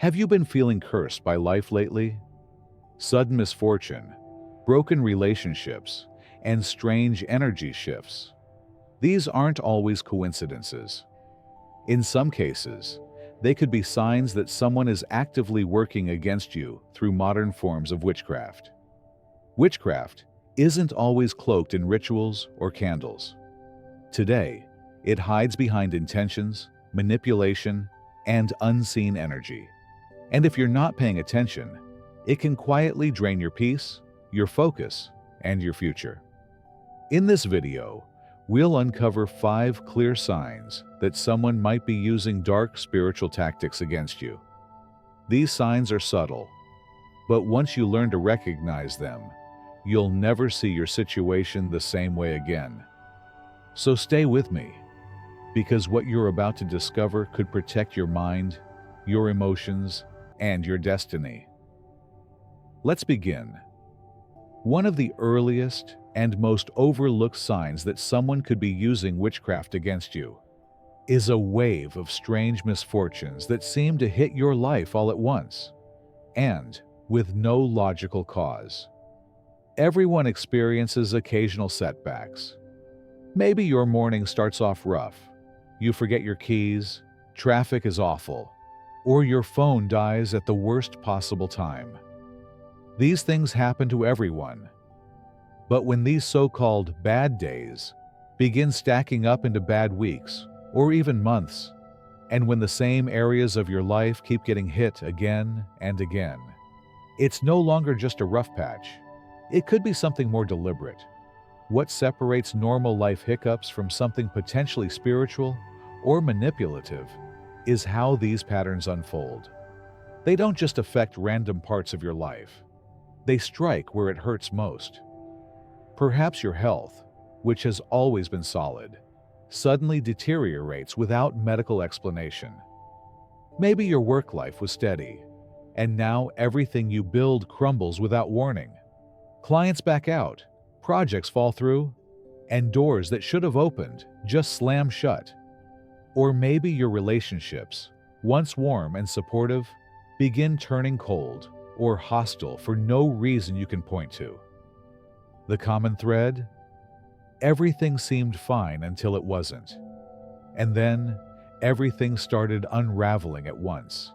Have you been feeling cursed by life lately? Sudden misfortune, broken relationships, and strange energy shifts. These aren't always coincidences. In some cases, they could be signs that someone is actively working against you through modern forms of witchcraft. Witchcraft isn't always cloaked in rituals or candles. Today, it hides behind intentions, manipulation, and unseen energy. And if you're not paying attention, it can quietly drain your peace, your focus, and your future. In this video, we'll uncover 5 clear signs that someone might be using dark spiritual tactics against you. These signs are subtle, but once you learn to recognize them, you'll never see your situation the same way again. So stay with me, because what you're about to discover could protect your mind, your emotions, and your destiny. Let's begin. One of the earliest and most overlooked signs that someone could be using witchcraft against you is a wave of strange misfortunes that seem to hit your life all at once, and with no logical cause. Everyone experiences occasional setbacks. Maybe your morning starts off rough. You forget your keys, traffic is awful, or your phone dies at the worst possible time. These things happen to everyone. But when these so-called bad days begin stacking up into bad weeks or even months, and when the same areas of your life keep getting hit again and again, it's no longer just a rough patch. It could be something more deliberate. What separates normal life hiccups from something potentially spiritual or manipulative is how these patterns unfold. They don't just affect random parts of your life. They strike where it hurts most. Perhaps your health, which has always been solid, suddenly deteriorates without medical explanation. Maybe your work life was steady, and now everything you build crumbles without warning. Clients back out, projects fall through, and doors that should have opened just slam shut. Or maybe your relationships, once warm and supportive, begin turning cold or hostile for no reason you can point to. The common thread? Everything seemed fine until it wasn't. And then, everything started unraveling at once.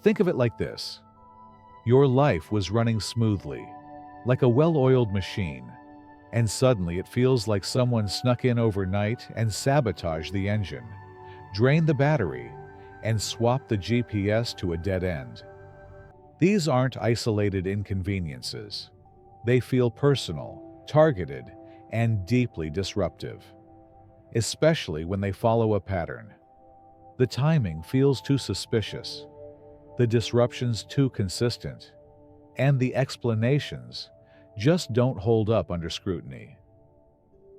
Think of it like this. Your life was running smoothly, like a well-oiled machine, and suddenly it feels like someone snuck in overnight and sabotaged the engine, drained the battery, and swapped the GPS to a dead end. These aren't isolated inconveniences. They feel personal, targeted, and deeply disruptive, especially when they follow a pattern. The timing feels too suspicious, the disruptions too consistent, and the explanations just don't hold up under scrutiny.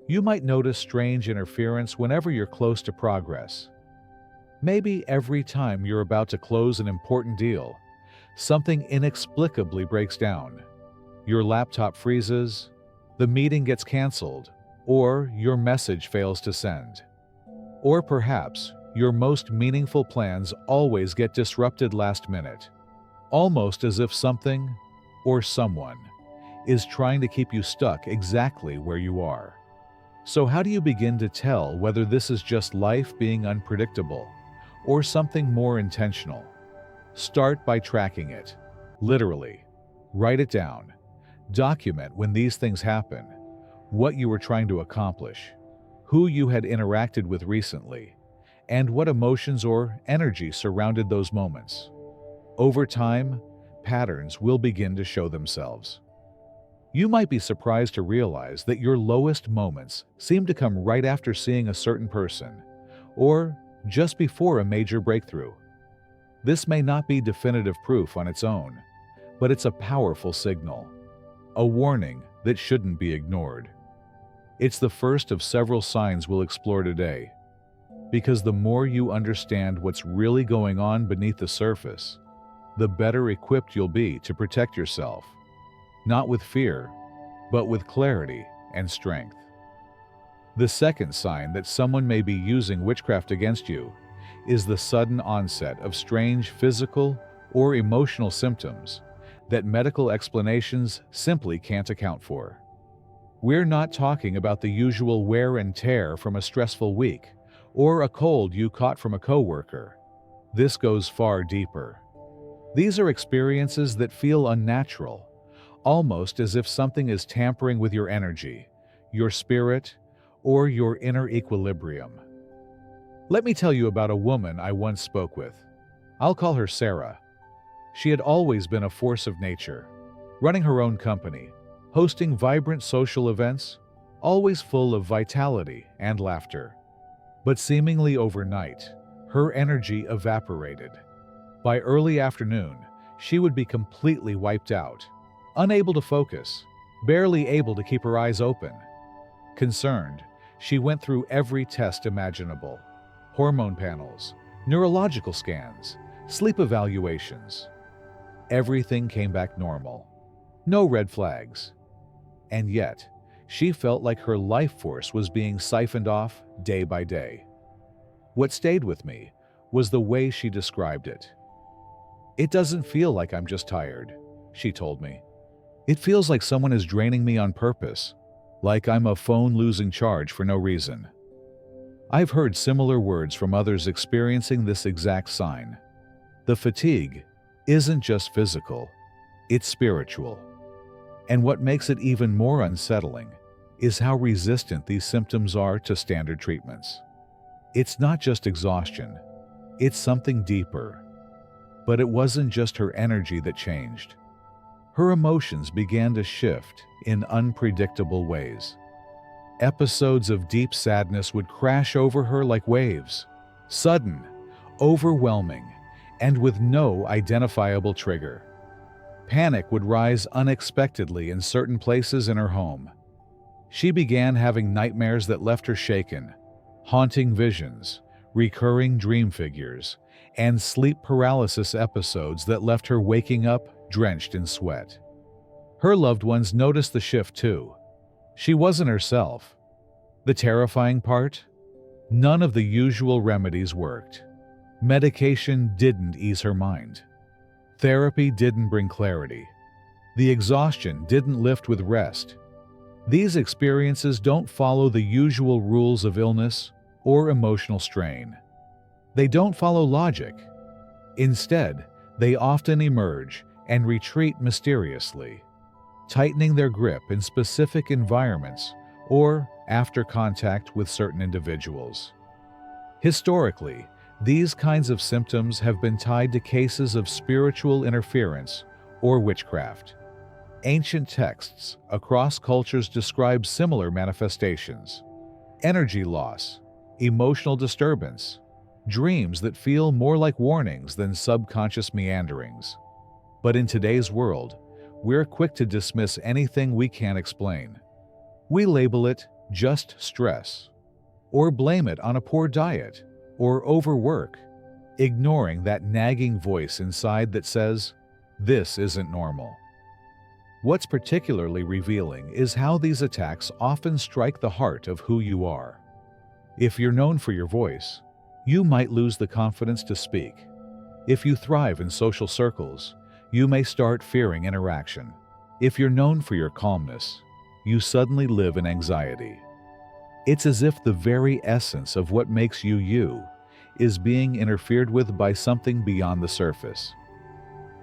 You might notice strange interference whenever you're close to progress. Maybe every time you're about to close an important deal, something inexplicably breaks down. Your laptop freezes, the meeting gets canceled, or your message fails to send. Or perhaps your most meaningful plans always get disrupted last minute, almost as if something or someone is trying to keep you stuck exactly where you are. So how do you begin to tell whether this is just life being unpredictable or something more intentional? Start by tracking it. Literally. Write it down. Document when these things happen, what you were trying to accomplish, who you had interacted with recently, and what emotions or energy surrounded those moments. Over time, patterns will begin to show themselves. You might be surprised to realize that your lowest moments seem to come right after seeing a certain person, or just before a major breakthrough. This may not be definitive proof on its own, but it's a powerful signal, a warning that shouldn't be ignored. It's the first of several signs we'll explore today, because the more you understand what's really going on beneath the surface, the better equipped you'll be to protect yourself, not with fear, but with clarity and strength. The second sign that someone may be using witchcraft against you is the sudden onset of strange physical or emotional symptoms that medical explanations simply can't account for. We're not talking about the usual wear and tear from a stressful week or a cold you caught from a coworker. This goes far deeper. These are experiences that feel unnatural, almost as if something is tampering with your energy, your spirit, or your inner equilibrium. Let me tell you about a woman I once spoke with. I'll call her Sarah. She had always been a force of nature, running her own company, hosting vibrant social events, always full of vitality and laughter. But seemingly overnight, her energy evaporated. By early afternoon, she would be completely wiped out, unable to focus, barely able to keep her eyes open. Concerned, she went through every test imaginable: hormone panels, neurological scans, sleep evaluations. Everything came back normal. No red flags. And yet, she felt like her life force was being siphoned off day by day. What stayed with me was the way she described it. "It doesn't feel like I'm just tired," she told me. "It feels like someone is draining me on purpose, like I'm a phone losing charge for no reason." I've heard similar words from others experiencing this exact sign. The fatigue isn't just physical, it's spiritual. And what makes it even more unsettling is how resistant these symptoms are to standard treatments. It's not just exhaustion, it's something deeper. But it wasn't just her energy that changed. Her emotions began to shift in unpredictable ways. Episodes of deep sadness would crash over her like waves, sudden, overwhelming, and with no identifiable trigger. Panic would rise unexpectedly in certain places in her home. She began having nightmares that left her shaken, haunting visions, recurring dream figures, and sleep paralysis episodes that left her waking up drenched in sweat. Her loved ones noticed the shift too. She wasn't herself. The terrifying part? None of the usual remedies worked. Medication didn't ease her mind. Therapy didn't bring clarity. The exhaustion didn't lift with rest. These experiences don't follow the usual rules of illness or emotional strain. They don't follow logic. Instead, they often emerge and retreat mysteriously, tightening their grip in specific environments or after contact with certain individuals. Historically, these kinds of symptoms have been tied to cases of spiritual interference or witchcraft. Ancient texts across cultures describe similar manifestations: energy loss, emotional disturbance, dreams that feel more like warnings than subconscious meanderings. But in today's world, we're quick to dismiss anything we can't explain. We label it just stress, or blame it on a poor diet or overwork, ignoring that nagging voice inside that says, "This isn't normal." What's particularly revealing is how these attacks often strike the heart of who you are. If you're known for your voice, you might lose the confidence to speak. If you thrive in social circles, you may start fearing interaction. If you're known for your calmness, you suddenly live in anxiety. It's as if the very essence of what makes you you is being interfered with by something beyond the surface.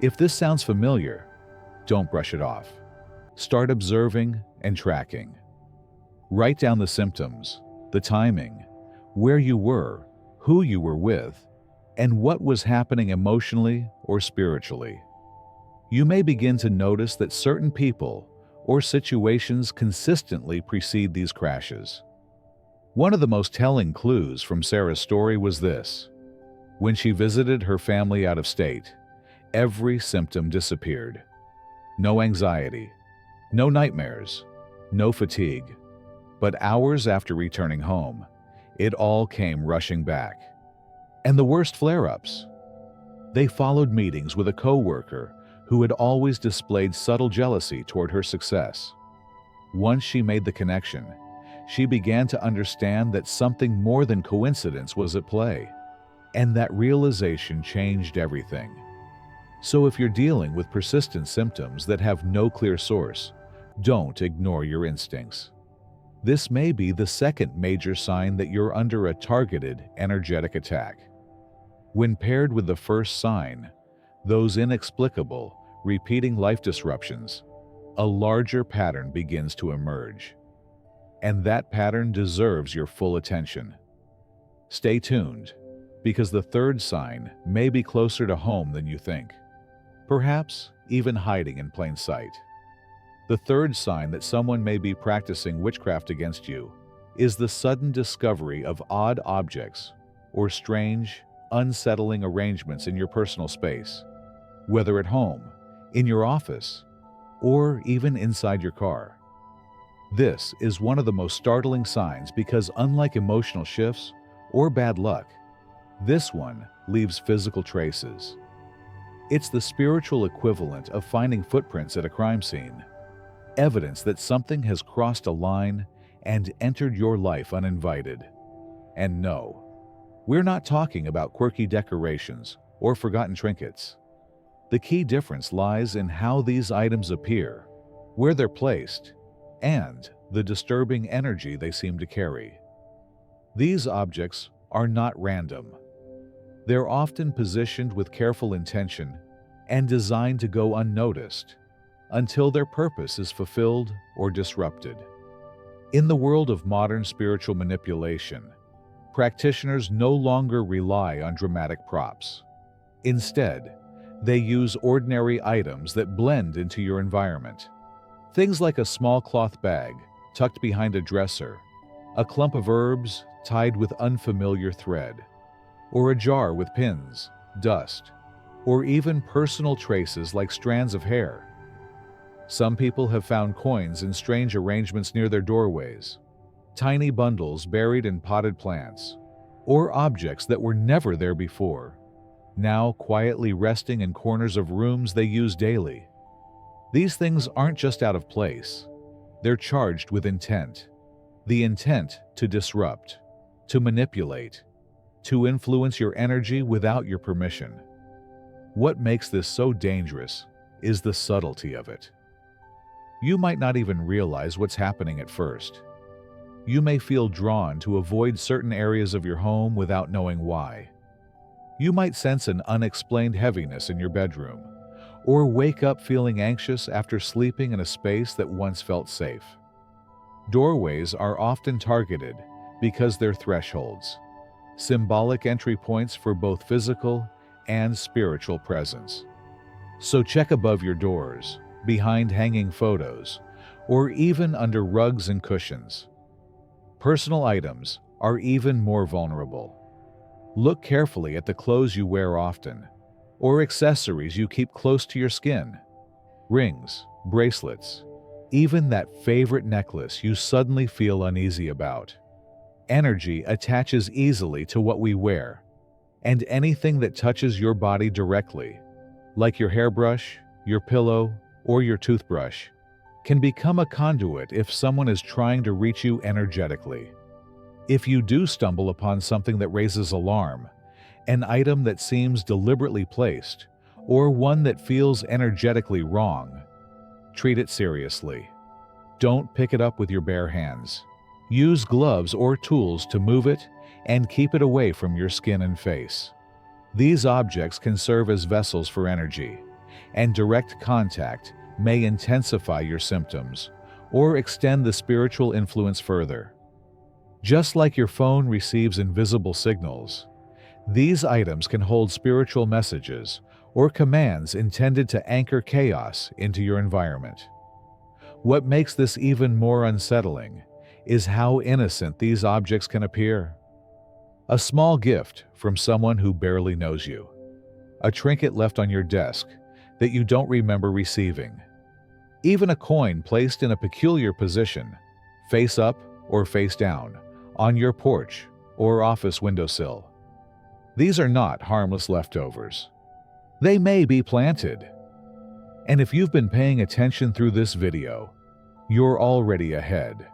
If this sounds familiar, don't brush it off. Start observing and tracking. Write down the symptoms, the timing, where you were, who you were with, and what was happening emotionally or spiritually. You may begin to notice that certain people or situations consistently precede these crashes. One of the most telling clues from Sarah's story was this: when she visited her family out of state, every symptom disappeared. No anxiety, no nightmares, no fatigue. But hours after returning home, it all came rushing back. And the worst flare-ups? They followed meetings with a coworker who had always displayed subtle jealousy toward her success. Once she made the connection, she began to understand that something more than coincidence was at play. And that realization changed everything. So if you're dealing with persistent symptoms that have no clear source, don't ignore your instincts. This may be the second major sign that you're under a targeted energetic attack. When paired with the first sign, those inexplicable, repeating life disruptions, a larger pattern begins to emerge. And that pattern deserves your full attention. Stay tuned, because the third sign may be closer to home than you think, perhaps even hiding in plain sight. The third sign that someone may be practicing witchcraft against you is the sudden discovery of odd objects or strange, unsettling arrangements in your personal space, whether at home, in your office, or even inside your car. This is one of the most startling signs because, unlike emotional shifts or bad luck, this one leaves physical traces. It's the spiritual equivalent of finding footprints at a crime scene, evidence that something has crossed a line and entered your life uninvited. And no, we're not talking about quirky decorations or forgotten trinkets. The key difference lies in how these items appear, where they're placed, and the disturbing energy they seem to carry. These objects are not random. They're often positioned with careful intention and designed to go unnoticed until their purpose is fulfilled or disrupted. In the world of modern spiritual manipulation, practitioners no longer rely on dramatic props. Instead, they use ordinary items that blend into your environment. Things like a small cloth bag tucked behind a dresser, a clump of herbs tied with unfamiliar thread, or a jar with pins, dust, or even personal traces like strands of hair. Some people have found coins in strange arrangements near their doorways, tiny bundles buried in potted plants, or objects that were never there before, now quietly resting in corners of rooms they use daily. These things aren't just out of place. They're charged with intent. The intent to disrupt, to manipulate, to influence your energy without your permission. What makes this so dangerous is the subtlety of it. You might not even realize what's happening at first. You may feel drawn to avoid certain areas of your home without knowing why. You might sense an unexplained heaviness in your bedroom, or wake up feeling anxious after sleeping in a space that once felt safe. Doorways are often targeted because they're thresholds, symbolic entry points for both physical and spiritual presence. So check above your doors, behind hanging photos, or even under rugs and cushions. Personal items are even more vulnerable. Look carefully at the clothes you wear often, or accessories you keep close to your skin. Rings, bracelets, even that favorite necklace you suddenly feel uneasy about. Energy attaches easily to what we wear, and anything that touches your body directly, like your hairbrush, your pillow, or your toothbrush, can become a conduit if someone is trying to reach you energetically. If you do stumble upon something that raises alarm, an item that seems deliberately placed, or one that feels energetically wrong, treat it seriously. Don't pick it up with your bare hands. Use gloves or tools to move it and keep it away from your skin and face. These objects can serve as vessels for energy, and direct contact may intensify your symptoms or extend the spiritual influence further. Just like your phone receives invisible signals, these items can hold spiritual messages or commands intended to anchor chaos into your environment. What makes this even more unsettling is how innocent these objects can appear. A small gift from someone who barely knows you. A trinket left on your desk that you don't remember receiving. Even a coin placed in a peculiar position, face up or face down, on your porch or office windowsill. These are not harmless leftovers. They may be planted. And if you've been paying attention through this video, you're already ahead.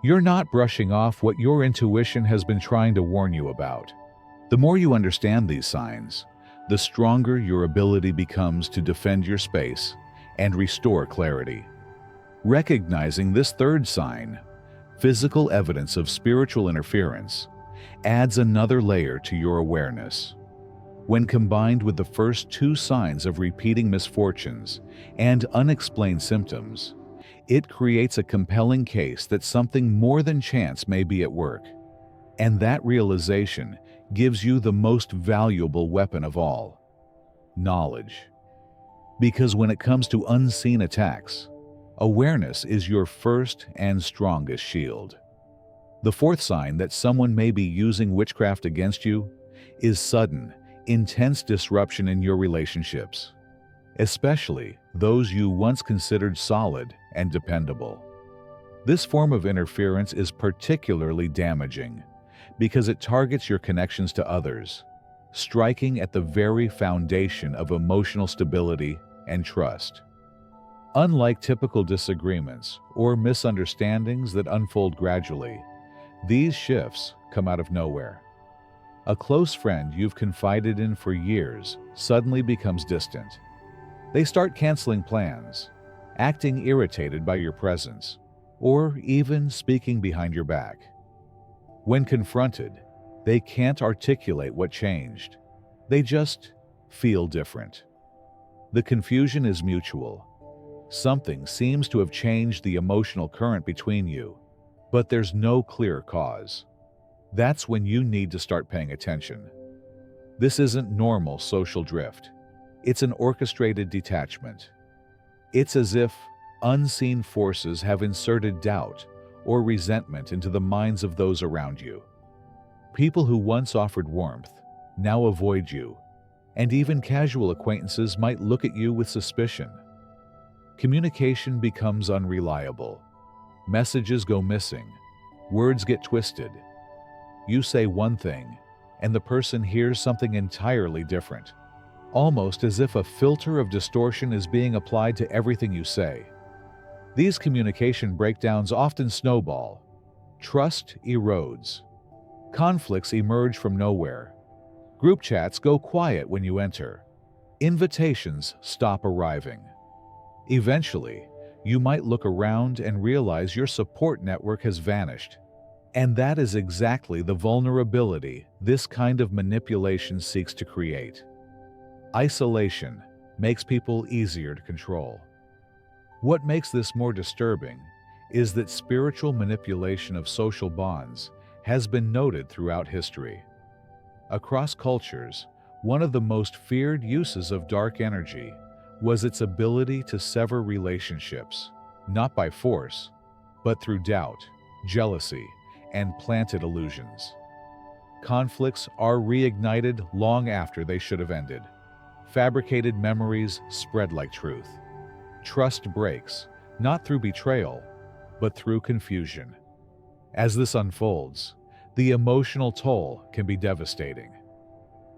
You're not brushing off what your intuition has been trying to warn you about. The more you understand these signs, the stronger your ability becomes to defend your space and restore clarity. Recognizing this third sign, physical evidence of spiritual interference, adds another layer to your awareness. When combined with the first two signs of repeating misfortunes and unexplained symptoms, it creates a compelling case that something more than chance may be at work. And that realization gives you the most valuable weapon of all: knowledge. Because when it comes to unseen attacks, awareness is your first and strongest shield. The fourth sign that someone may be using witchcraft against you is sudden, intense disruption in your relationships, especially those you once considered solid and dependable. This form of interference is particularly damaging because it targets your connections to others, striking at the very foundation of emotional stability and trust. Unlike typical disagreements or misunderstandings that unfold gradually, these shifts come out of nowhere. A close friend you've confided in for years suddenly becomes distant. They start canceling plans, acting irritated by your presence, or even speaking behind your back. When confronted, they can't articulate what changed. They just feel different. The confusion is mutual. Something seems to have changed the emotional current between you, but there's no clear cause. That's when you need to start paying attention. This isn't normal social drift. It's an orchestrated detachment. It's as if unseen forces have inserted doubt or resentment into the minds of those around you. People who once offered warmth now avoid you, and even casual acquaintances might look at you with suspicion. Communication becomes unreliable. Messages go missing. Words get twisted. You say one thing, and the person hears something entirely different, almost as if a filter of distortion is being applied to everything you say. These communication breakdowns often snowball. Trust erodes. Conflicts emerge from nowhere. Group chats go quiet when you enter. Invitations stop arriving. Eventually, you might look around and realize your support network has vanished. And that is exactly the vulnerability this kind of manipulation seeks to create. Isolation makes people easier to control. What makes this more disturbing is that spiritual manipulation of social bonds has been noted throughout history. Across cultures, one of the most feared uses of dark energy was its ability to sever relationships, not by force, but through doubt, jealousy, and planted illusions. Conflicts are reignited long after they should have ended. Fabricated memories spread like truth. Trust breaks, not through betrayal, but through confusion. As this unfolds, the emotional toll can be devastating.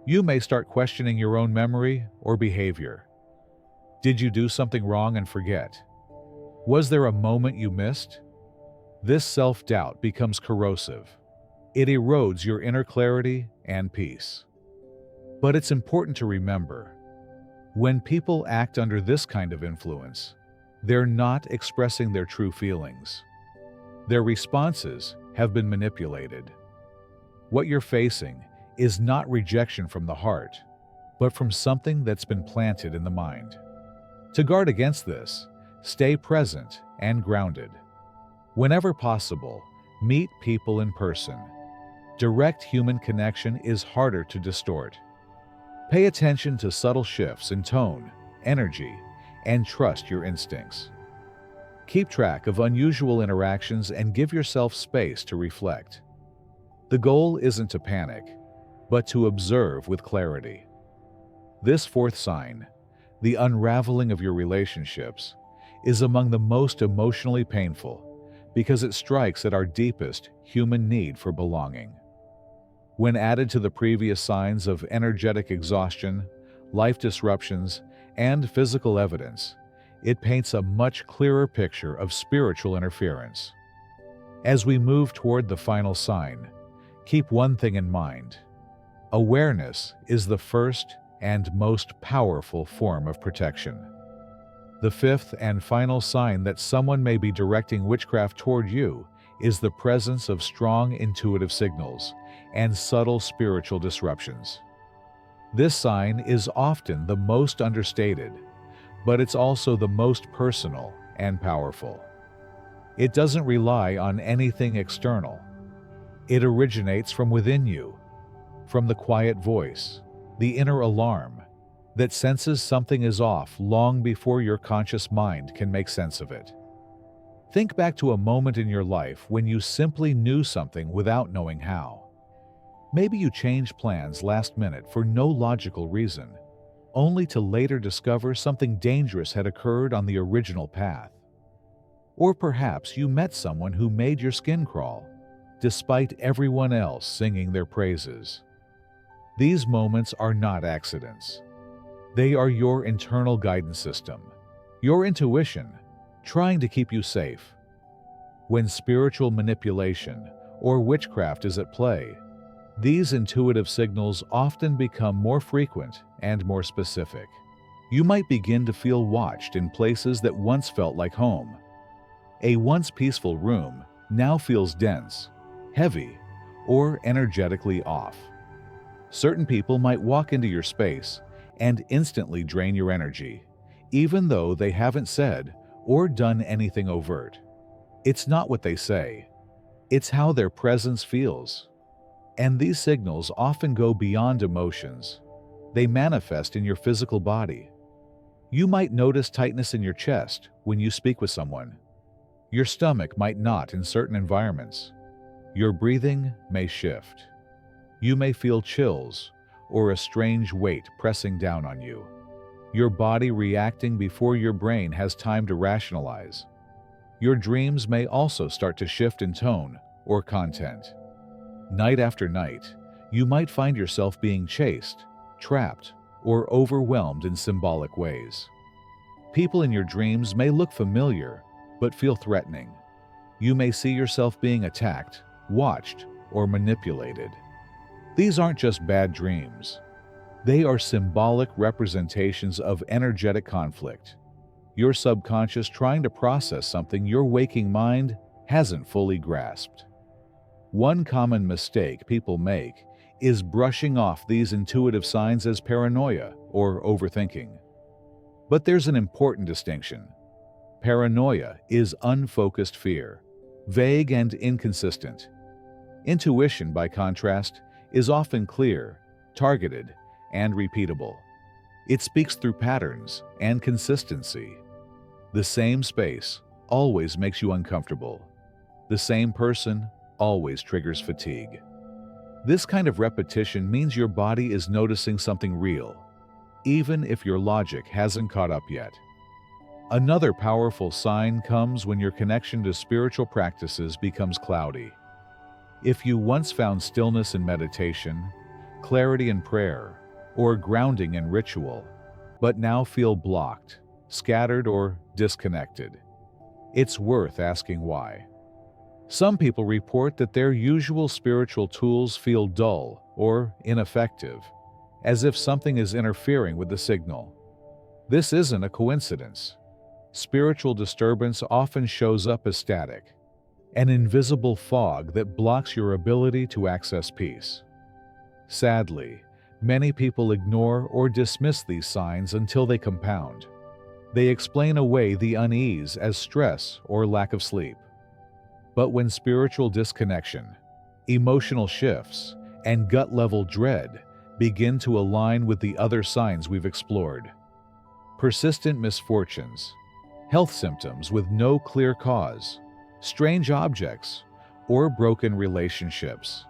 You may start questioning your own memory or behavior. Did you do something wrong and forget? Was there a moment you missed? This self-doubt becomes corrosive. It erodes your inner clarity and peace. But it's important to remember, when people act under this kind of influence, they're not expressing their true feelings. Their responses have been manipulated. What you're facing is not rejection from the heart, but from something that's been planted in the mind. To guard against this, stay present and grounded. Whenever possible, meet people in person. Direct human connection is harder to distort. Pay attention to subtle shifts in tone, energy, and trust your instincts. Keep track of unusual interactions and give yourself space to reflect. The goal isn't to panic, but to observe with clarity. This fourth sign, the unraveling of your relationships, is among the most emotionally painful because it strikes at our deepest human need for belonging. When added to the previous signs of energetic exhaustion, life disruptions, and physical evidence, it paints a much clearer picture of spiritual interference. As we move toward the final sign, keep one thing in mind. Awareness is the first and most powerful form of protection. The fifth and final sign that someone may be directing witchcraft toward you is the presence of strong intuitive signals and subtle spiritual disruptions. This sign is often the most understated, but it's also the most personal and powerful. It doesn't rely on anything external. It originates from within you, from the quiet voice, the inner alarm that senses something is off long before your conscious mind can make sense of it. Think back to a moment in your life when you simply knew something without knowing how. Maybe you changed plans last minute for no logical reason, only to later discover something dangerous had occurred on the original path. Or perhaps you met someone who made your skin crawl, despite everyone else singing their praises. These moments are not accidents. They are your internal guidance system, your intuition, trying to keep you safe. When spiritual manipulation or witchcraft is at play, these intuitive signals often become more frequent and more specific. You might begin to feel watched in places that once felt like home. A once peaceful room now feels dense, heavy, or energetically off. Certain people might walk into your space and instantly drain your energy, even though they haven't said or done anything overt. It's not what they say, it's how their presence feels. And these signals often go beyond emotions. They manifest in your physical body. You might notice tightness in your chest when you speak with someone. Your stomach might knot in certain environments. Your breathing may shift. You may feel chills or a strange weight pressing down on you. Your body reacting before your brain has time to rationalize. Your dreams may also start to shift in tone or content. Night after night, you might find yourself being chased, trapped, or overwhelmed in symbolic ways. People in your dreams may look familiar, but feel threatening. You may see yourself being attacked, watched, or manipulated. These aren't just bad dreams. They are symbolic representations of energetic conflict. Your subconscious trying to process something your waking mind hasn't fully grasped. One common mistake people make is brushing off these intuitive signs as paranoia or overthinking. But there's an important distinction. Paranoia is unfocused fear, vague and inconsistent. Intuition, by contrast, is often clear, targeted, and repeatable. It speaks through patterns and consistency. The same space always makes you uncomfortable. The same person always triggers fatigue. This kind of repetition means your body is noticing something real, even if your logic hasn't caught up yet. Another powerful sign comes when your connection to spiritual practices becomes cloudy. If you once found stillness in meditation, clarity in prayer, or grounding in ritual, but now feel blocked, scattered, or disconnected, it's worth asking why. Some people report that their usual spiritual tools feel dull or ineffective, as if something is interfering with the signal. This isn't a coincidence. Spiritual disturbance often shows up as static, an invisible fog that blocks your ability to access peace. Sadly, many people ignore or dismiss these signs until they compound. They explain away the unease as stress or lack of sleep. But when spiritual disconnection, emotional shifts, and gut-level dread begin to align with the other signs we've explored, persistent misfortunes, health symptoms with no clear cause, strange objects, or broken relationships,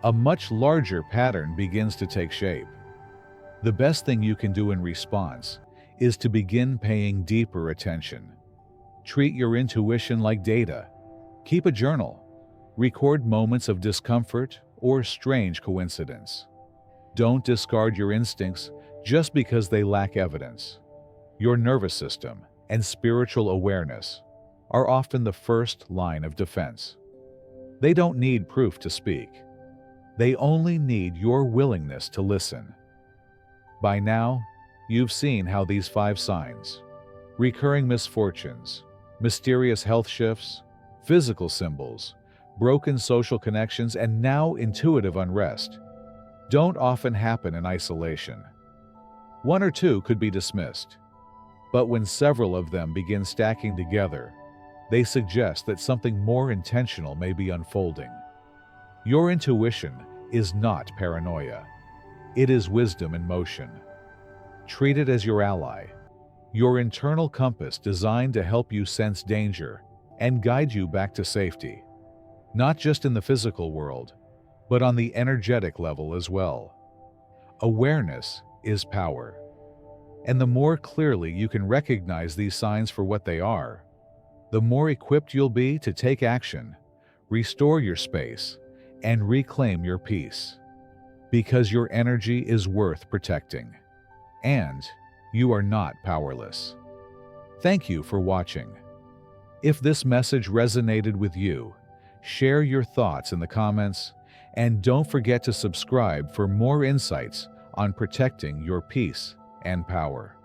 a much larger pattern begins to take shape. The best thing you can do in response is to begin paying deeper attention. Treat your intuition like data. Keep a journal. Record moments of discomfort or strange coincidence. Don't discard your instincts just because they lack evidence. Your nervous system and spiritual awareness are often the first line of defense. They don't need proof to speak. They only need your willingness to listen. By now, you've seen how these 5 signs, recurring misfortunes, mysterious health shifts, physical symbols, broken social connections, and now intuitive unrest, don't often happen in isolation. 1 or 2 could be dismissed, but when several of them begin stacking together, they suggest that something more intentional may be unfolding. Your intuition is not paranoia. It is wisdom in motion. Treat it as your ally, your internal compass designed to help you sense danger and guide you back to safety, not just in the physical world, but on the energetic level as well. Awareness is power, and the more clearly you can recognize these signs for what they are, the more equipped you'll be to take action, restore your space, and reclaim your peace. Because your energy is worth protecting, and you are not powerless. Thank you for watching. If this message resonated with you, share your thoughts in the comments, and don't forget to subscribe for more insights on protecting your peace and power.